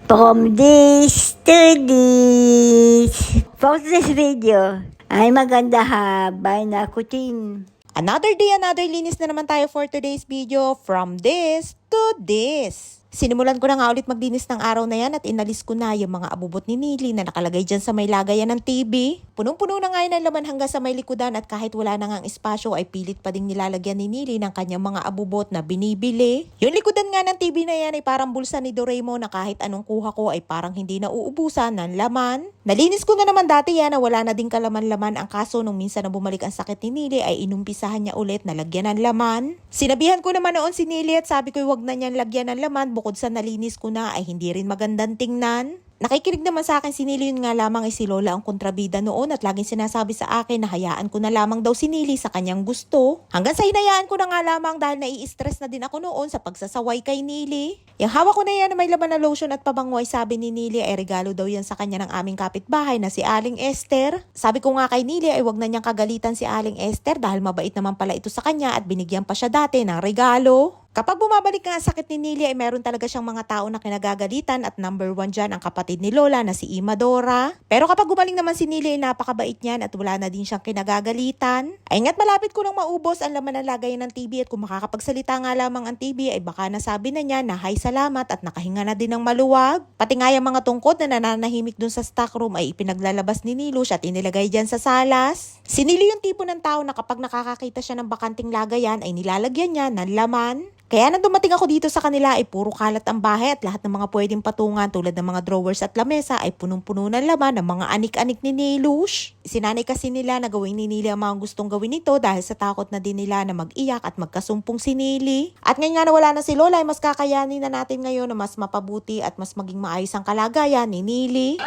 From this to this. For this video ay maganda habay na kutin. Another day, another linis na naman tayo for today's video. From this to this. Sinimulan ko na nga ulit maglinis ng araw na yan at inalis ko na yung mga abubot ni Nili na nakalagay dyan sa may lagayan ng TV. Punong-puno na nga yun ang laman hanggang sa may likudan at kahit wala na ngang espasyo ay pilit pa ding nilalagyan ni Nili ng kanyang mga abubot na binibili. Yung likudan nga ng TV na yan ay parang bulsa ni Doraemon na kahit anong kuha ko ay parang hindi na uubusan ng laman. Nalinis ko na naman dati yan na wala na ding kalaman-laman, ang kaso nung minsan na bumalik ang sakit ni Nili ay inumpisahan niya ulit na lagyan ng laman. Sinabihan ko naman noon si Nili at sabi ko huwag na niyan lagyan ng laman, bukod sa nalinis ko na ay hindi rin magandang tingnan. Nakikinig naman sa akin si Nili, yun nga lamang ay si Lola ang kontrabida noon at laging sinasabi sa akin na hayaan ko na lamang daw si Nili sa kanyang gusto. Hanggang sa hinayaan ko na nga lamang dahil nai-stress na din ako noon sa pagsasaway kay Nili. Yung hawak ko na yan na may laman na lotion at pabango ay sabi ni Nili ay regalo daw yan sa kanya ng aming kapitbahay na si Aling Esther. Sabi ko nga kay Nili ay wag na niyang kagalitan si Aling Esther dahil mabait naman pala ito sa kanya at binigyan pa siya dati ng regalo. Kapag bumabalik nga ang sakit ni Nili ay meron talaga siyang mga tao na kinagagalitan at number 1 dyan ang kapatid ni Lola na si Imadora. Pero kapag gumaling naman si Nili ay napakabait niyan at wala na din siyang kinagagalitan. Ay nga't malapit ko nang maubos ang laman ng lagayan ng TV at kung makakapagsalita nga lamang ang TV ay baka nasabi na niya na hay salamat at nakahinga na din ng maluwag. Pati nga yung mga tungkod na nananahimik dun sa stockroom ay ipinaglalabas ni Nilush at inilagay dyan sa salas. Si Nili yung tipo ng tao na kapag nakakakita siya ng bakanting lagayan ay nilalagyan niya ng laman. Kaya nang dumating ako dito sa kanila ay puro kalat ang bahay at lahat ng mga pwedeng patungan tulad ng mga drawers at lamesa ay punong-puno ng laman ng mga anik-anik ni Nilush. Sinanay kasi nila na gawin ni Nili ang mga gustong gawin nito dahil sa takot na din nila na mag-iyak at magkasumpong si Nili. At ngayon nga na wala na si Lola ay mas kakayanin na natin ngayon na mas mapabuti at mas maging maayos ang kalagayan ni Nili.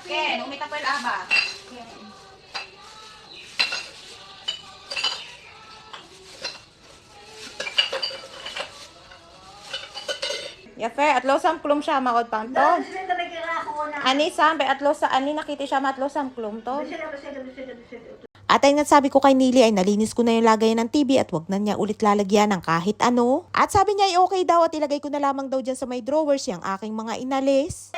Ken, umita ko yung aba. Yafe, atlo sam klum siya makod pang to. Ani sam, atlo sa ani nakiti siya matlo sam klum to. At ay nga sabi ko kay Nili ay nalinis ko na yung lagayan ng TV at wag na niya ulit lalagyan ng kahit ano. At sabi niya ay okay daw at ilagay ko na lamang daw dyan sa may drawers yung aking mga inalis.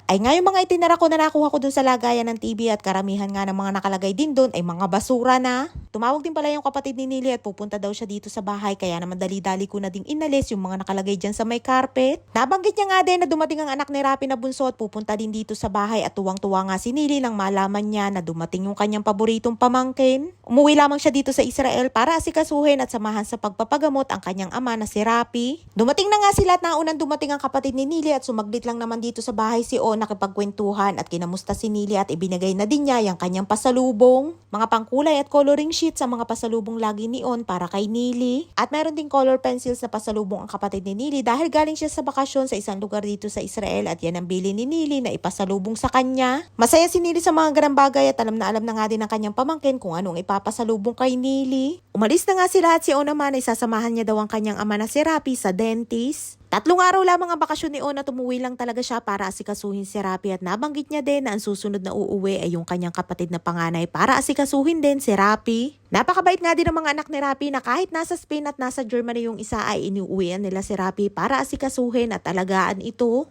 Ay nga yung mga itinara ko na nakuha ko dun sa lagayan ng TV at karamihan nga ng mga nakalagay din dun ay mga basura na. Tumawag din pala yung kapatid ni Nili at pupunta daw siya dito sa bahay kaya naman dali-dali ko na ding inalis yung mga nakalagay dyan sa may carpet. Nabanggit niya nga din na dumating ang anak ni Rapi na bunso at pupunta din dito sa bahay at tuwang-tuwa nga si Nili nang malaman niya na dumating yung kanyang paboritong pamangkin. Umuwi lamang siya dito sa Israel para asikasuhin at samahan sa pagpapagamot ang kanyang ama na si Rapi. Dumating na nga sila at naunang dumating ang kapatid ni Nili at sumaglit lang naman dito sa bahay si On nakipagkwentuhan at kinamusta si Nili at ibinigay na din niya yung kanyang pasalubong. Mga pangkulay at coloring sheet sa mga pasalubong lagi ni On para kay Nili. At meron ding color pencils na pasalubong ang kapatid ni Nili dahil galing siya sa bakasyon sa isang lugar dito sa Israel at yan ang bili ni Nili na ipasalubong sa kanya. Masaya si Nili sa mga ganang bagay at alam na nga din ng kanyang pamangkin kung anong ipapasalubong kay Nili. Umalis na nga sila at si On naman ay sasamahan niya daw ang kanyang ama na si Rapi sa dentist. 3 araw lamang ang bakasyon ni On at umuwi lang talaga siya para asikasuhin si Rapi at nabanggit niya din na ang susunod na uuwi ay yung kanyang kapatid na panganay para asikasuhin din si Rapi. Napakabait nga din ng mga anak ni Rapi na kahit nasa Spain at nasa Germany yung isa ay iniuwian nila si Rapi para asikasuhin at alagaan ito.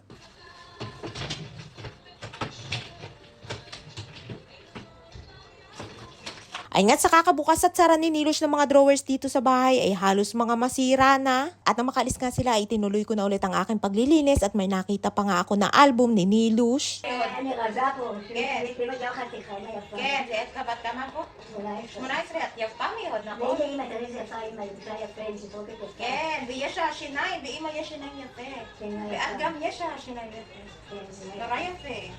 Ay nga't sa kakabukas at sara ni Nilush ng mga drawers dito sa bahay ay halos mga masira na. At nang makalis nga sila ay tinuloy ko na ulit ang aking paglilinis at may nakita pa nga ako na album ni Nilush. Ken, lihat kabat kamar ko. Munay sret, yaw pamihod na ko. Ken, biya siya shinay, biya mo ya shinay yate. Biya agam ya siya shinay yate. Naraya fe.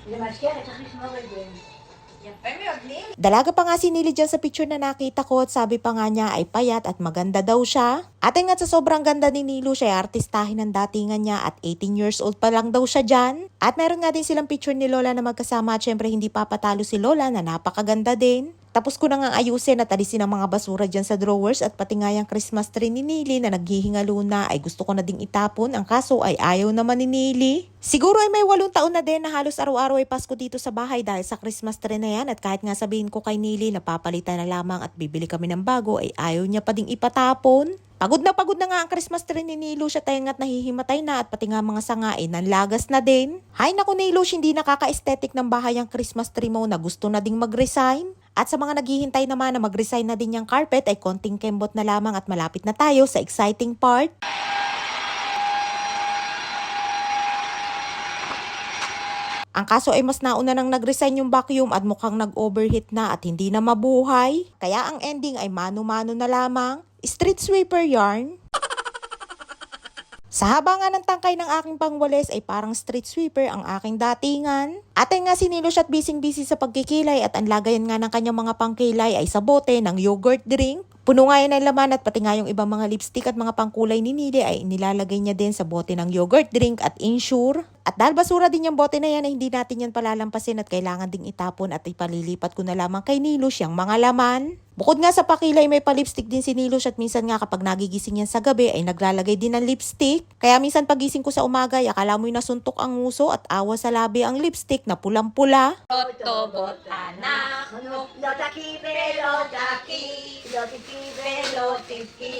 Dalaga pa nga si Nili dyan sa picture na nakita ko at sabi pa nga niya ay payat at maganda daw siya. At nga sa sobrang ganda ni Nilo siya ay artistahin ng datingan niya at 18 years old pa lang daw siya dyan. At meron nga din silang picture ni Lola na magkasama at syempre hindi papatalo si Lola na napakaganda din. Tapos ko na nga ayusin at alisin ang mga basura dyan sa drawers at pati nga yung Christmas tree ni Nili na naghihingalo na ay gusto ko na ding itapon. Ang kaso ay ayaw naman ni Nili. Siguro ay may 8 taon na din na halos araw-araw ay Pasko dito sa bahay dahil sa Christmas tree na yan. At kahit nga sabihin ko kay Nili na papalitan na lamang at bibili kami ng bago ay ayaw niya pa ding ipatapon. Pagod na nga ang Christmas tree ni Nilush at tayo nga't nahihimatay na at pati nga mga sangain nanlagas na din. Hay naku Nilush, hindi nakaka-aesthetic ng bahay ang Christmas tree mo na gusto na ding mag-resign. At sa mga naghihintay naman na mag-resign na din yung carpet ay konting kembot na lamang at malapit na tayo sa exciting part. Ang kaso ay mas nauna nang nag-resign yung vacuum at mukhang nag-overheat na at hindi na mabuhay. Kaya ang ending ay mano-mano na lamang. Street sweeper yarn. Sa haba nga ng tangkay ng aking pangwalis ay parang street sweeper ang aking datingan. Ate nga si Nilush at busy sa pagkikilay at ang lagayan nga ng kanyang mga pangkilay ay sa bote ng yogurt drink. Puno nga yan ng laman at pati nga yung ibang mga lipstick at mga pangkulay ni Nili ay nilalagay niya din sa bote ng yogurt drink at Ensure. At dahil basura din yung bote na yan ay hindi natin yan palalampasin at kailangan ding itapon at ipalilipat ko na lamang kay Nilush yung mga laman. Bukod nga sa pakilay may palipstick din si Nilush at minsan nga kapag nagigising yan sa gabi ay naglalagay din ng lipstick. Kaya minsan pagising ko sa umaga ay akala mo'y nasuntok ang nguso at awa sa labi ang lipstick na pulang-pula. Otobot anak, lotaki, pelotaki, lotiki, pelotiki.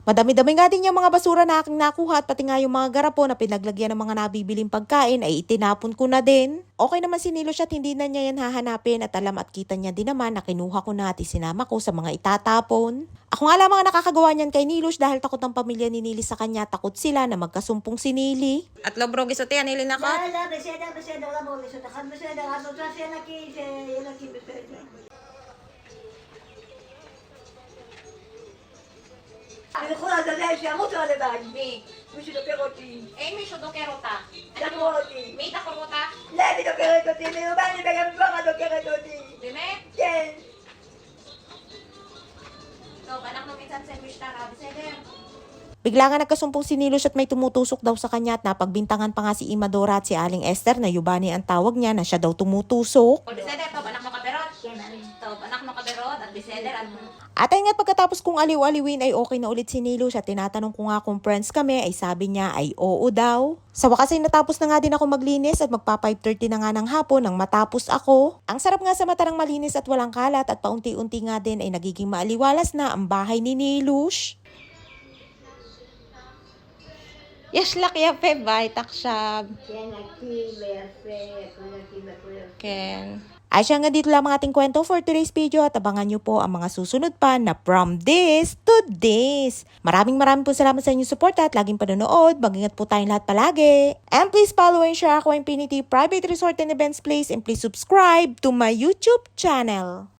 Madami-dami nga din yung mga basura na aking nakuha at pati nga yung mga garapon na pinaglagyan ng mga nabibiling pagkain ay itinapon ko na din. Okay naman si Nilush at hindi na niya yan hahanapin at alam at kita niya din naman na kinuha ko na at isinama ko sa mga itatapon. Ako nga lamang nakakagawa niyan kay Nilush dahil takot ang pamilya ni Nili sa kanya, takot sila na magkasumpong si Nili. At lobro gisote yan Nili nako. Lala, beseda, labo, beseda, kan beseda, ato sa siya laki, beseda. Pero ko na dahil siya mo sa labagi. Wish do peroti. Eh, may shudo kerota. Peroti. May takorota. Labi do peroti, pero ba ni bagam ba do peroti. Dime? Yes. So, anak nung minsan sandwich na rabi seder. Bigla nga nagkasumpong si Nilush at may tumutusok daw sa kanya at napagbintangan pa nga si Imadora at si Aling Esther na Yubani ang tawag niya na siya daw tumutusok. O, diseder, to, anak mo kaberot. To, anak mo kaberot at diseder, At ay nga pagkatapos kong aliw-aliwin ay okay na ulit si Nilush at tinatanong ko nga kung friends kami ay sabi niya ay oo daw. Sa wakas ay natapos na nga din ako maglinis at magpa 5:30 na nga ng hapon nang matapos ako. Ang sarap nga sa mata ng malinis at walang kalat at paunti-unti nga din ay nagiging maaliwalas na ang bahay ni Nilush. Yes, laki ya pe, bay, taksyab. Ken. Ay siya nga dito lamang ating kwento for today's video at abangan nyo po ang mga susunod pa na from this to this. Maraming po salamat sa inyong support at laging panonood. Mag-ingat po tayong lahat palagi. And please follow and share Aqua Infinity Private Resort and Events Place and please subscribe to my YouTube channel.